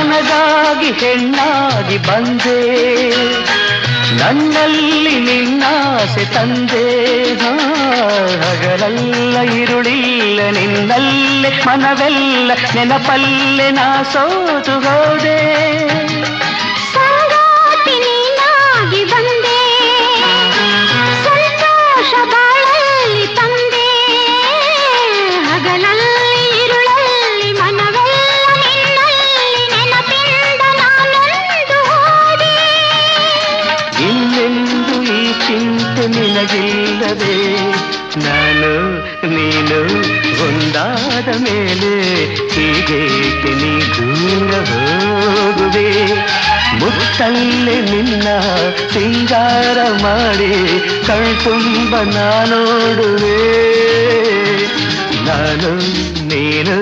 ನನಗಾಗಿ ಹೆಣ್ಣಾಗಿ ಬಂದೆ, ನನ್ನಲ್ಲಿ ನಿನ್ನಾಸೆ ತಂದೆ. ಹಗಲೆಲ್ಲ ಇರುಳಿಲ್ಲ ನಿನ್ನಲ್ಲೇ ಮನವೆಲ್ಲ ನೆನಪಲ್ಲೇ ನಾ ಸೋತು ಹೋದೆ. ಸಂಗಾತಿ ನೀನಾಗಿ ಬಂದೆ, ಸಂತೋಷ ಬಾಳಲ್ಲಿ ತಂದೆ. ಹಗಲಲ್ಲಿ ಇರುಳಲ್ಲಿ ಮನವೆಲ್ಲ ನಿನ್ನಲ್ಲಿ ನೆನಪಿಂದ ನಾನೊಂದು ಹೋದೆ. ಇನ್ನೆಂದು ಈ ಚಿಂತೆ ನಿನಗಿಲ್ಲದೆ, ನಾನು ನೀನು ಒಂದಾದ ಮೇಲೆ ಹೀಗೇಕೆ ನೀ ದೂರ ಹೋಗುವೆ. ಮುತ್ತಲ್ಲೇ ನಿನ್ನ ಸಿಂಗಾರ ಮಾಡಿ ಕಣ್ತುಂಬ ನಾನೋಡುವೆ. ನಾನು ನೀನು